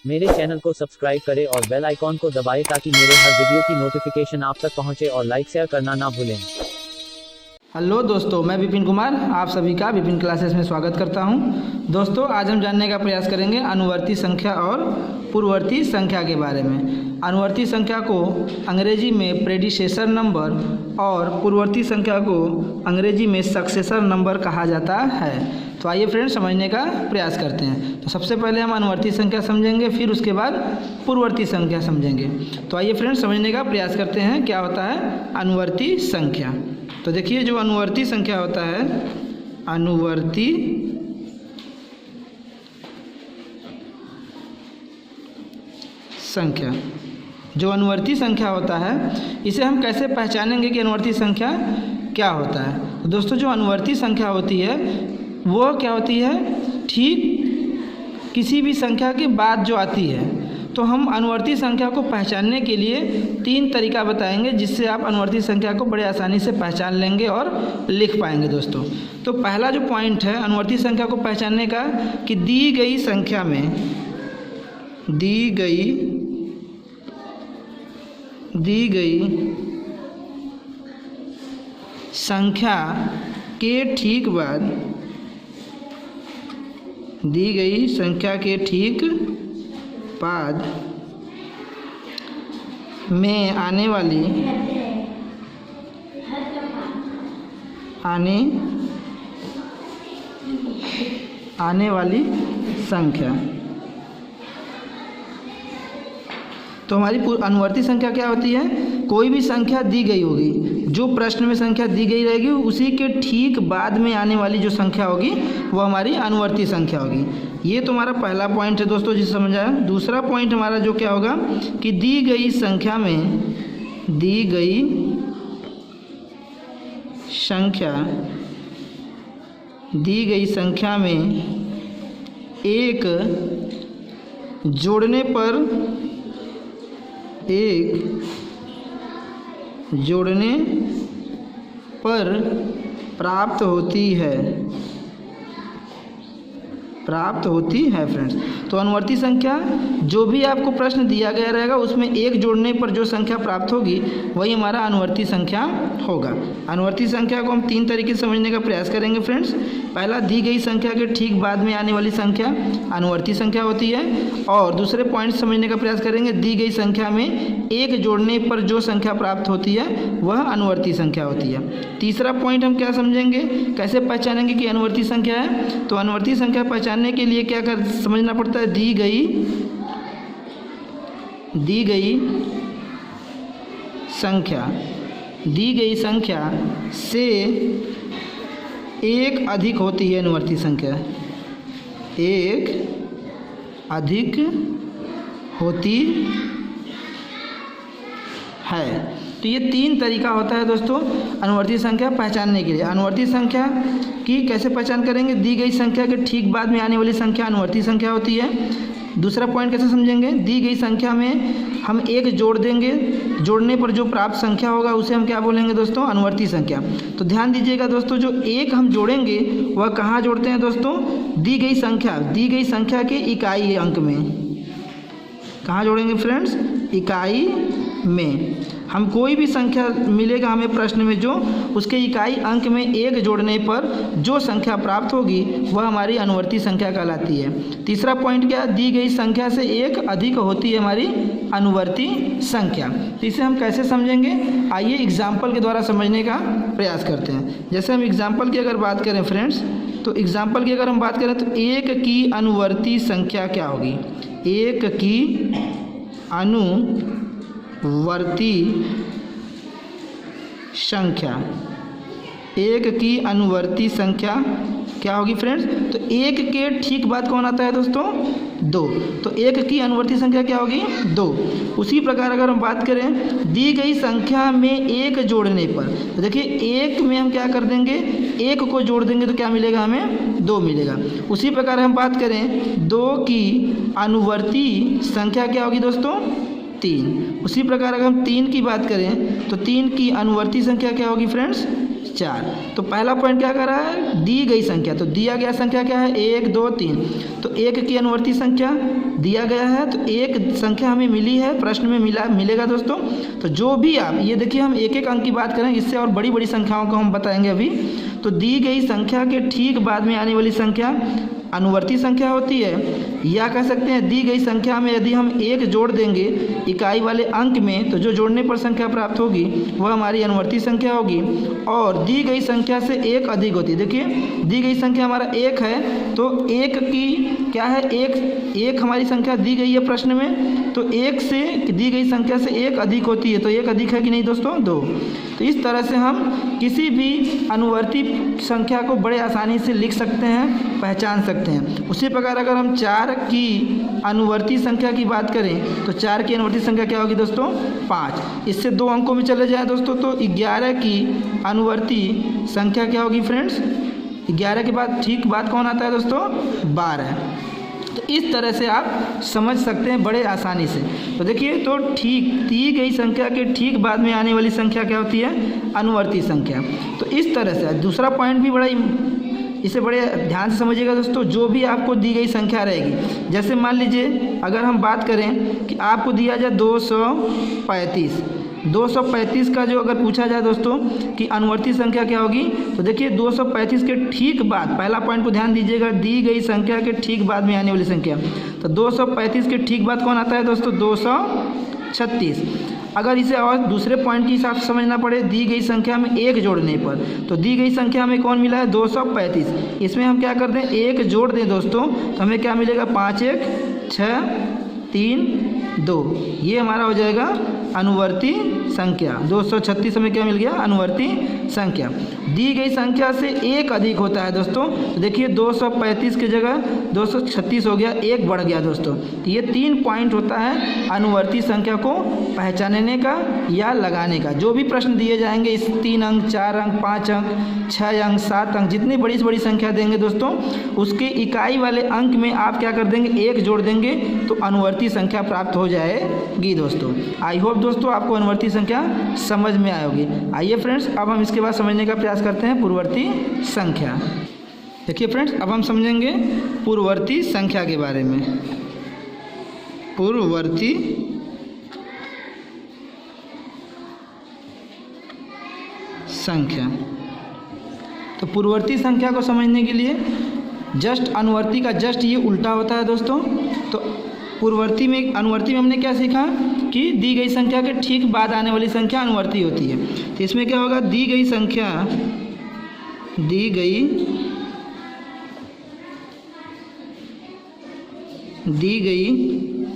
मेरे चैनल को सब्सक्राइब करें और बेल आइकॉन को दबाएं ताकि मेरे हर वीडियो की नोटिफिकेशन आप तक पहुंचे और लाइक शेयर करना ना भूलें। हेलो दोस्तों, मैं विपिन कुमार आप सभी का विपिन क्लासेस में स्वागत करता हूं। दोस्तों, आज हम जानने का प्रयास करेंगे अनुवर्ती संख्या और पूर्ववर्ती संख्या के बारे में। अनुवर्ती संख्या को अंग्रेजी में प्रेडिसेसर नंबर और पूर्ववर्ती संख्या को अंग्रेजी में सक्सेसर नंबर कहा जाता है। तो आइए फ्रेंड्स, समझने का प्रयास करते हैं। तो सबसे पहले हम अनुवर्ती संख्या समझेंगे, फिर उसके बाद पूर्ववर्ती संख्या समझेंगे। तो आइए फ्रेंड्स, समझने का प्रयास करते हैं क्या होता है अनुवर्ती संख्या। तो देखिए, जो अनुवर्ती संख्या होता है, अनुवर्ती संख्या, जो अनुवर्ती संख्या होता है, इसे हम कैसे पहचानेंगे कि अनुवर्ती संख्या क्या होता है। तो दोस्तों, जो अनुवर्ती संख्या होती है वो क्या होती है, ठीक किसी भी संख्या के बाद जो आती है। तो हम अनुवर्ती संख्या को पहचानने के लिए 3 तरीका बताएंगे, जिससे आप अनुवर्ती संख्या को बड़े आसानी से पहचान लेंगे और लिख पाएंगे दोस्तों। तो पहला जो पॉइंट है अनुवर्ती संख्या को पहचानने का, कि दी गई संख्या में दी गई संख्या के ठीक बाद दी गई संख्या के ठीक बाद में आने वाली संख्या, तो हमारी अनुवर्ती संख्या क्या होती है, कोई भी संख्या दी गई होगी, जो प्रश्न में संख्या दी गई रहेगी उसी के ठीक बाद में आने वाली जो संख्या होगी वो हमारी अनुवर्ती संख्या होगी। ये तो हमारा पहला पॉइंट है दोस्तों, जिसे समझ आया। दूसरा पॉइंट हमारा जो क्या होगा, कि दी गई संख्या में एक जोड़ने पर प्राप्त होती है फ्रेंड्स। तो अनुवर्ती संख्या, जो भी आपको प्रश्न दिया गया रहेगा उसमें एक जोड़ने पर जो संख्या प्राप्त होगी वही हमारा अनुवर्ती संख्या होगा। अनुवर्ती संख्या को हम 3 तरीके से समझने का प्रयास करेंगे फ्रेंड्स। पहला, दी गई संख्या के ठीक बाद में आने वाली संख्या अनुवर्ती संख्या होती है। और दूसरे पॉइंट समझने का प्रयास करेंगे, दी गई संख्या में एक जोड़ने पर जो संख्या प्राप्त होती है वह अनुवर्ती संख्या होती है। तीसरा पॉइंट हम क्या समझेंगे, कैसे पहचानेंगे कि अनुवर्ती संख्या है। तो अनुवर्ती संख्या पहचानने के लिए क्या समझना पड़ता है, दी गई संख्या से एक अधिक होती है अनुवर्ती संख्या, एक अधिक होती है। तो ये 3 तरीका होता है दोस्तों अनुवर्ती संख्या पहचानने के लिए। अनुवर्ती संख्या की कैसे पहचान करेंगे, दी गई संख्या के ठीक बाद में आने वाली संख्या अनुवर्ती संख्या होती है। दूसरा पॉइंट कैसे समझेंगे, दी गई संख्या में हम एक जोड़ देंगे, जोड़ने पर जो प्राप्त संख्या होगा उसे हम क्या बोलेंगे दोस्तों, अनुवर्ती संख्या। तो ध्यान दीजिएगा दोस्तों, जो एक हम जोड़ेंगे वह कहाँ जोड़ते हैं दोस्तों, दी गई संख्या के इकाई अंक में। कहाँ जोड़ेंगे फ्रेंड्स, इकाई में। हम कोई भी संख्या मिलेगा हमें प्रश्न में, जो उसके इकाई अंक में एक जोड़ने पर जो संख्या प्राप्त होगी वह हमारी अनुवर्ती संख्या कहलाती है। तीसरा पॉइंट क्या, दी गई संख्या से एक अधिक होती है हमारी अनुवर्ती संख्या। तो इसे हम कैसे समझेंगे, आइए एग्जाम्पल के द्वारा समझने का प्रयास करते हैं। जैसे हम एग्जाम्पल की अगर बात करें फ्रेंड्स, तो एग्जाम्पल की अगर हम बात करें तो 1 की अनुवर्ती संख्या क्या होगी, 1 की अनुवर्ती संख्या, 1 की अनुवर्ती संख्या क्या होगी फ्रेंड्स। तो 1 के ठीक बाद कौन आता है दोस्तों, 2। तो 1 की अनुवर्ती संख्या क्या होगी, 2। उसी प्रकार अगर हम बात करें दी गई संख्या में एक जोड़ने पर, तो देखिए 1 में हम क्या कर देंगे, 1 को जोड़ देंगे तो क्या मिलेगा, हमें 2 मिलेगा। उसी प्रकार हम बात करें 2 की अनुवर्ती संख्या क्या होगी दोस्तों, 3। उसी प्रकार अगर हम 3 की बात करें तो 3 की अनुवर्ती संख्या क्या होगी फ्रेंड्स, 4। तो पहला पॉइंट क्या कर रहा है, दी गई संख्या, तो दिया गया संख्या क्या है 1 2 3, तो 1 की अनुवर्ती संख्या दिया गया है, तो एक संख्या हमें मिली है, प्रश्न में मिलेगा दोस्तों। तो जो भी आप ये देखिए, हम एक एक अंक की बात करें, इससे और बड़ी बड़ी संख्याओं को हम बताएंगे अभी। तो दी गई संख्या के ठीक बाद में आने वाली संख्या अनुवर्ती संख्या होती है, या कह सकते हैं दी गई संख्या में यदि हम 1 जोड़ देंगे इकाई वाले अंक में, तो जो जोड़ने पर संख्या प्राप्त होगी वह हमारी अनुवर्ती संख्या होगी। और दी गई संख्या से 1 अधिक होती है। देखिए दी गई संख्या हमारा 1 है, तो 1 की क्या है, एक हमारी संख्या दी गई है प्रश्न में, तो 1 से दी गई संख्या से 1 अधिक होती है, तो 1 अधिक है कि नहीं दोस्तों, 2। तो इस तरह से हम किसी भी अनुवर्ती संख्या को बड़े आसानी से लिख सकते हैं, पहचान सकते हैं। उसी प्रकार अगर हम 4 की अनुवर्ती संख्या की बात करें, तो 4 की अनुवर्ती संख्या क्या होगी दोस्तों, 5। इससे 2 अंकों में चले जाए दोस्तों, तो 11 की अनुवर्ती संख्या क्या होगी फ्रेंड्स, 11 के बाद ठीक बाद कौन आता है दोस्तों, 12। तो इस तरह से आप समझ सकते हैं बड़े आसानी से। तो देखिए, तो ठीक दी गई संख्या के ठीक बाद में आने वाली संख्या क्या होती है, अनुवर्ती संख्या। तो इस तरह से दूसरा पॉइंट भी बड़ा, इसे बड़े ध्यान से समझिएगा दोस्तों। जो भी आपको दी गई संख्या रहेगी, जैसे मान लीजिए अगर हम बात करें कि आपको दिया जाए 235 का जो अगर पूछा जाए दोस्तों कि अनुवर्ती संख्या क्या होगी, तो देखिए 235 के ठीक बाद, पहला पॉइंट को ध्यान दीजिएगा, दी गई संख्या के ठीक बाद में आने वाली संख्या। तो 235 के ठीक बाद कौन आता है दोस्तों, 236। अगर इसे और दूसरे पॉइंट के हिसाब से समझना पड़े, दी गई संख्या में 1 जोड़ने पर, तो दी गई संख्या में कौन मिला है, 235। इसमें हम क्या कर दें, 1 जोड़ दें दोस्तों, तो हमें क्या मिलेगा, 5 1 6 3 2, ये हमारा हो जाएगा अनुवर्ती संख्या। 236 हमें क्या मिल गया, अनुवर्ती संख्या। दी गई संख्या से 1 अधिक होता है दोस्तों, तो देखिए 235 की जगह 236 हो गया, 1 बढ़ गया दोस्तों। तो ये 3 पॉइंट होता है अनुवर्ती संख्या को पहचानने का या लगाने का। जो भी प्रश्न दिए जाएंगे, इस 3 अंक 4 अंक 5 अंक 6 अंक 7 अंक जितनी बड़ी से बड़ी संख्या देंगे दोस्तों, उसके इकाई वाले अंक में आप क्या कर देंगे, 1 जोड़ देंगे, तो अनुवर्ती संख्या प्राप्त हो जाएगी दोस्तों। आई होप दोस्तों आपको अनुवर्ती संख्या समझ में आएगी। आइए फ्रेंड्स, अब हम इसके बाद समझने का प्रयास करते हैं पूर्ववर्ती संख्या। देखिए फ्रेंड्स, अब हम समझेंगे पूर्ववर्ती संख्या के बारे में। पूर्ववर्ती संख्या, तो पूर्ववर्ती संख्या को समझने के लिए जस्ट अनुवर्ती का जस्ट ये उल्टा होता है दोस्तों। तो पूर्ववर्ती में, अनुवर्ती में हमने क्या सीखा कि दी गई संख्या के ठीक बाद आने वाली संख्या अनुवर्ती होती है। तो इसमें क्या होगा, दी गई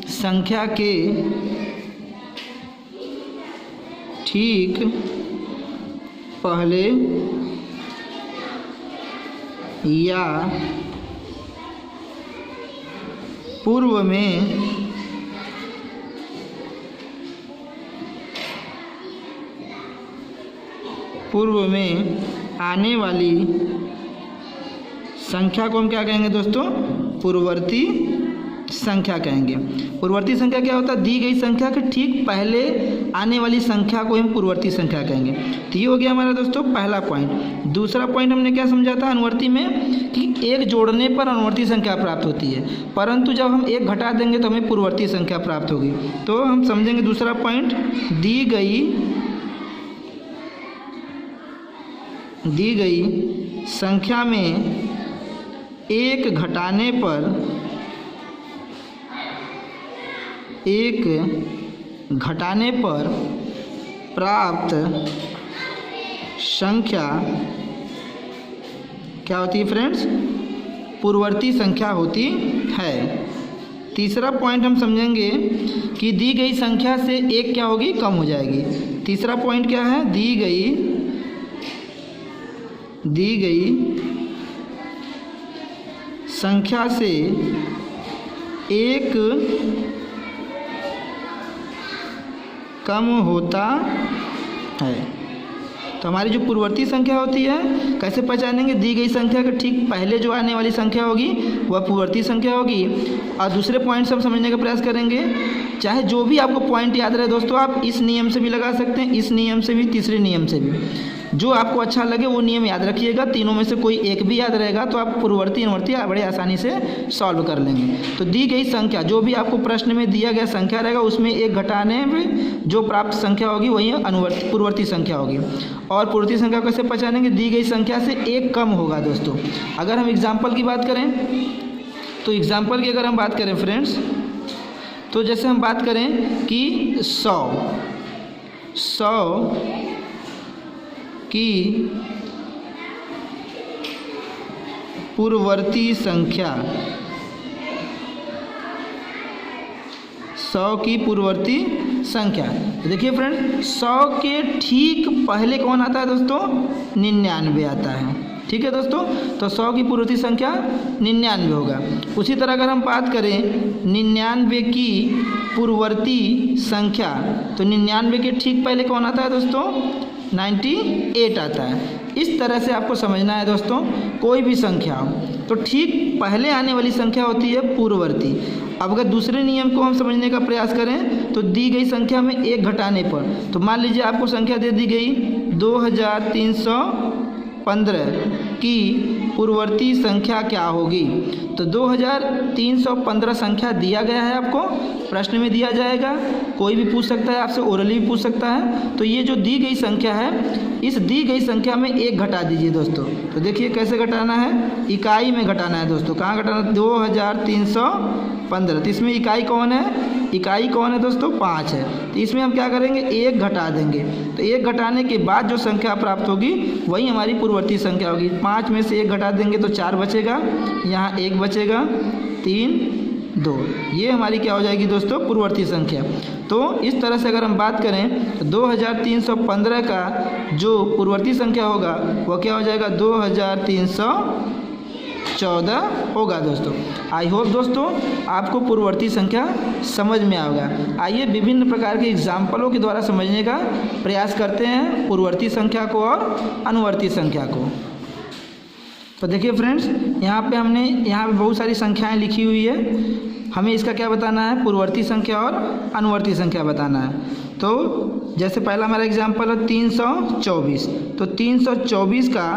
संख्या के ठीक पहले या पूर्व में आने वाली संख्या को हम क्या कहेंगे दोस्तों, पूर्ववर्ती संख्या कहेंगे। पूर्ववर्ती संख्या क्या होता है, दी गई संख्या के ठीक पहले आने वाली संख्या को हम पूर्ववर्ती संख्या कहेंगे। तो ये हो गया हमारा दोस्तों पहला पॉइंट। दूसरा पॉइंट हमने क्या समझा था अनुवर्ती में, कि 1 जोड़ने पर अनुवर्ती संख्या प्राप्त होती है, परंतु जब हम 1 घटा देंगे तो हमें पूर्ववर्ती संख्या प्राप्त होगी। तो हम समझेंगे दूसरा पॉइंट, दी गई संख्या में 1 घटाने पर प्राप्त संख्या क्या होती है फ्रेंड्स, पूर्ववर्ती संख्या होती है। तीसरा पॉइंट हम समझेंगे कि दी गई संख्या से 1 क्या होगी, कम हो जाएगी। तीसरा पॉइंट क्या है, दी गई संख्या से 1 कम होता है। तो हमारी जो पूर्ववर्ती संख्या होती है, कैसे पहचानेंगे, दी गई संख्या के ठीक पहले जो आने वाली संख्या होगी वह पूर्ववर्ती संख्या होगी। और दूसरे पॉइंट से हम समझने का प्रयास करेंगे। चाहे जो भी आपको पॉइंट याद रहे दोस्तों, आप इस नियम से भी लगा सकते हैं, इस नियम से भी, तीसरे नियम से भी। जो आपको अच्छा लगे वो नियम याद रखिएगा, तीनों में से कोई एक भी याद रहेगा तो आप पूर्ववर्ती अनुवर्ती बड़े आसानी से सॉल्व कर लेंगे। तो दी गई संख्या, जो भी आपको प्रश्न में दिया गया संख्या रहेगा उसमें एक घटाने में जो प्राप्त संख्या होगी वही पूर्ववर्ती संख्या होगी। और पूर्ववर्ती संख्या कैसे पहचानेंगे? दी गई संख्या से एक कम होगा दोस्तों। अगर हम एग्जाम्पल की बात करें तो एग्जाम्पल की अगर हम बात करें फ्रेंड्स, तो जैसे हम बात करें कि 100 की पूर्ववर्ती संख्या, 100 की पूर्ववर्ती संख्या। देखिए फ्रेंड, 100 के ठीक पहले कौन आता है दोस्तों? 99 आता है। ठीक है दोस्तों, तो 100 की पूर्ववर्ती संख्या 99 होगा। उसी तरह अगर हम बात करें 99 की पूर्ववर्ती संख्या, तो 99 के ठीक पहले कौन आता है दोस्तों? 98 आता है। इस तरह से आपको समझना है दोस्तों, कोई भी संख्या हो तो ठीक पहले आने वाली संख्या होती है पूर्ववर्ती। अब अगर दूसरे नियम को हम समझने का प्रयास करें तो दी गई संख्या में एक घटाने पर, तो मान लीजिए आपको संख्या दे दी गई 2315 की पूर्ववर्ती संख्या क्या होगी? तो 2315 संख्या दिया गया है, आपको प्रश्न में दिया जाएगा, कोई भी पूछ सकता है आपसे, ओरली भी पूछ सकता है। तो ये जो दी गई संख्या है, इस दी गई संख्या में एक घटा दीजिए दोस्तों। तो देखिए कैसे घटाना है, इकाई में घटाना है दोस्तों। कहाँ घटाना? 2315। तो इसमें इकाई कौन है? इकाई कौन है दोस्तों? 5 है। तो इसमें हम क्या करेंगे? एक घटा देंगे। तो एक घटाने के बाद जो संख्या प्राप्त होगी वही हमारी पूर्ववर्ती संख्या होगी। 5 में से एक घटा देंगे तो 4 बचेगा, यहाँ 1 बचेगा, 3, 2। ये हमारी क्या हो जाएगी दोस्तों? पूर्ववर्ती संख्या। तो इस तरह से अगर हम बात करें तो 2315 का जो पूर्ववर्ती संख्या होगा वो क्या हो जाएगा? 2314 होगा दोस्तों। आई होप दोस्तों आपको पूर्ववर्ती संख्या समझ में आएगा। आइए विभिन्न प्रकार के एग्जाम्पलों के द्वारा समझने का प्रयास करते हैं पूर्ववर्ती संख्या को और अनुवर्ती संख्या को। तो देखिए फ्रेंड्स, यहाँ पे बहुत सारी संख्याएं लिखी हुई है, हमें इसका क्या बताना है? पूर्ववर्ती संख्या और अनुवर्ती संख्या बताना है। तो जैसे पहला हमारा एग्जाम्पल है 324। तो 324 का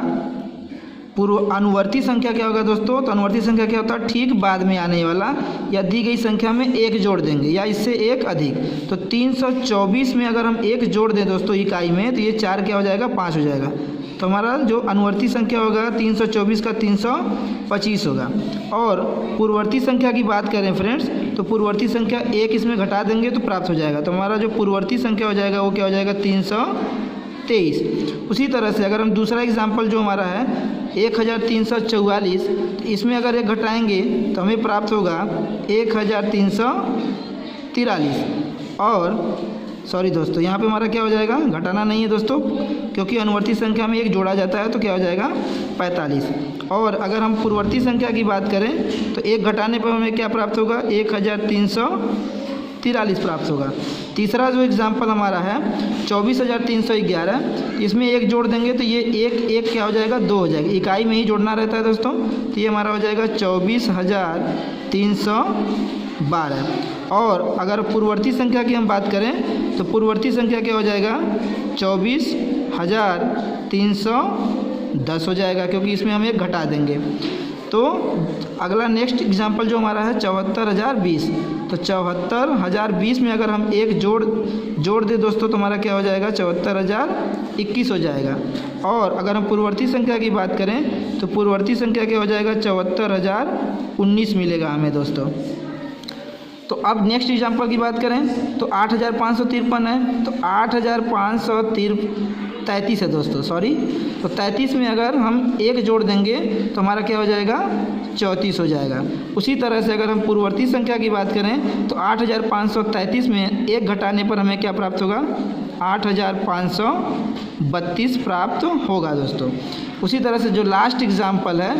अनुवर्ती संख्या क्या होगा दोस्तों? तो अनुवर्ती संख्या क्या होता है? ठीक बाद में आने वाला या दी गई संख्या में एक जोड़ देंगे या इससे एक अधिक। तो 324 में अगर हम एक जोड़ दें दोस्तों इकाई में, तो ये 4 क्या हो जाएगा? 5 हो जाएगा। तो हमारा जो अनुवर्ती संख्या होगा 324 का 325 होगा। और पूर्ववर्ती संख्या की बात करें फ्रेंड्स, तो पूर्ववर्ती संख्या एक इसमें घटा देंगे तो प्राप्त हो जाएगा। तो हमारा जो पूर्ववर्ती संख्या हो जाएगा वो क्या हो जाएगा? 323। उसी तरह से अगर हम दूसरा एग्जाम्पल जो हमारा है 1344, इसमें अगर एक घटाएंगे तो हमें प्राप्त होगा 1343। और सॉरी दोस्तों, यहाँ पे हमारा क्या हो जाएगा? घटाना नहीं है दोस्तों, क्योंकि अनुवर्ती संख्या में एक जोड़ा जाता है तो क्या हो जाएगा? 45। और अगर हम पूर्ववर्ती संख्या की बात करें तो एक घटाने पर हमें क्या प्राप्त होगा? 1343 प्राप्त होगा। तीसरा जो एग्जाम्पल हमारा है 24311, इसमें एक जोड़ देंगे तो ये एक क्या हो जाएगा? 2 हो जाएगा। इकाई में ही जोड़ना रहता है दोस्तों। तो ये हमारा हो जाएगा 24312। और अगर पूर्ववर्ती संख्या की हम बात करें तो पूर्ववर्ती संख्या क्या हो जाएगा? 24310 हो जाएगा, क्योंकि इसमें हम एक घटा देंगे। तो अगला नेक्स्ट एग्जाम्पल जो हमारा है 74020। तो 74020 में अगर हम एक जोड़ दे दोस्तों तो हमारा क्या हो जाएगा? 74021 हो जाएगा। और अगर हम पूर्ववर्ती संख्या की बात करें तो पूर्ववर्ती संख्या क्या हो जाएगा? 74019 मिलेगा हमें दोस्तों। तो अब नेक्स्ट एग्जाम्पल की बात करें तो 8553 है। तो 8533 है दोस्तों, सॉरी। तो 33 में अगर हम एक जोड़ देंगे तो हमारा क्या हो जाएगा? 34 हो जाएगा। उसी तरह से अगर हम पूर्ववर्ती संख्या की बात करें तो 8533 में एक घटाने पर हमें क्या प्राप्त होगा? 8532 प्राप्त होगा दोस्तों। उसी तरह से जो लास्ट एग्जाम्पल है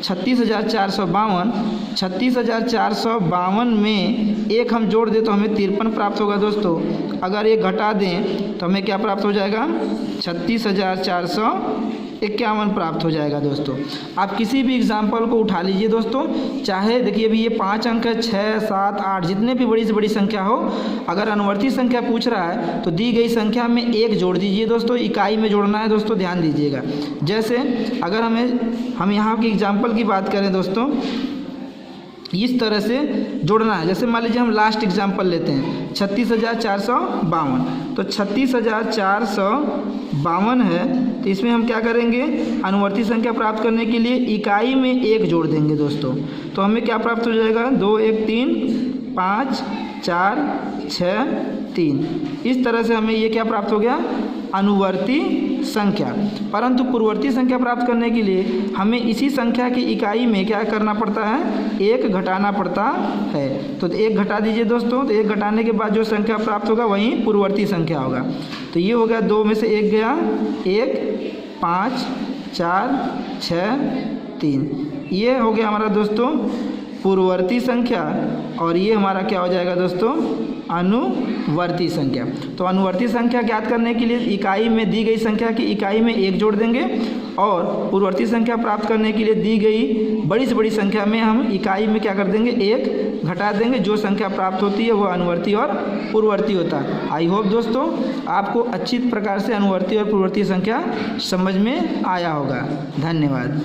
36452, 36452 में एक हम जोड़ दें तो हमें 53 प्राप्त होगा दोस्तों। अगर एक घटा दें तो हमें क्या प्राप्त हो जाएगा? 36400 51 प्राप्त हो जाएगा दोस्तों। आप किसी भी एग्जाम्पल को उठा लीजिए दोस्तों, चाहे देखिए अभी ये 5 अंक है, 6, 7, 8 जितने भी बड़ी से बड़ी संख्या हो, अगर अनुवर्ती संख्या पूछ रहा है तो दी गई संख्या में 1 जोड़ दीजिए दोस्तों। इकाई में जोड़ना है दोस्तों, ध्यान दीजिएगा। जैसे अगर हम यहाँ की एग्जाम्पल की बात करें दोस्तों, इस तरह से जोड़ना है। जैसे मान लीजिए हम लास्ट एग्जाम्पल लेते हैं 36,452, तो 36,452 है, तो इसमें हम क्या करेंगे, अनुवर्ती संख्या प्राप्त करने के लिए इकाई में 1 जोड़ देंगे दोस्तों। तो हमें क्या प्राप्त हो जाएगा, 2, 1, 3, 5, 4, 6, 3। इस तरह से हमें ये क्या प्राप्त हो गया, अनुवर्ती संख्या। परंतु पूर्ववर्ती संख्या प्राप्त करने के लिए हमें इसी संख्या की इकाई में क्या करना पड़ता है, 1 घटाना पड़ता है। तो 1 घटा दीजिए दोस्तों, तो 1 घटाने के बाद जो संख्या प्राप्त होगा वही पूर्ववर्ती संख्या होगा। तो ये हो गया, 2 में से 1 गया, 1, 5, 4, 6, 3। ये हो गया हमारा दोस्तों पूर्ववर्ती संख्या, और ये हमारा क्या हो जाएगा दोस्तों, अनुवर्ती संख्या। तो अनुवर्ती संख्या ज्ञात करने के लिए इकाई में दी गई संख्या की इकाई में 1 जोड़ देंगे, और पूर्ववर्ती संख्या प्राप्त करने के लिए दी गई बड़ी से बड़ी संख्या में हम इकाई में क्या कर देंगे, 1 घटा देंगे। जो संख्या प्राप्त होती है वो अनुवर्ती और पूर्ववर्ती होता है। आई होप दोस्तों आपको अच्छी प्रकार से अनुवर्ती और पूर्ववर्ती संख्या समझ में आया होगा। धन्यवाद।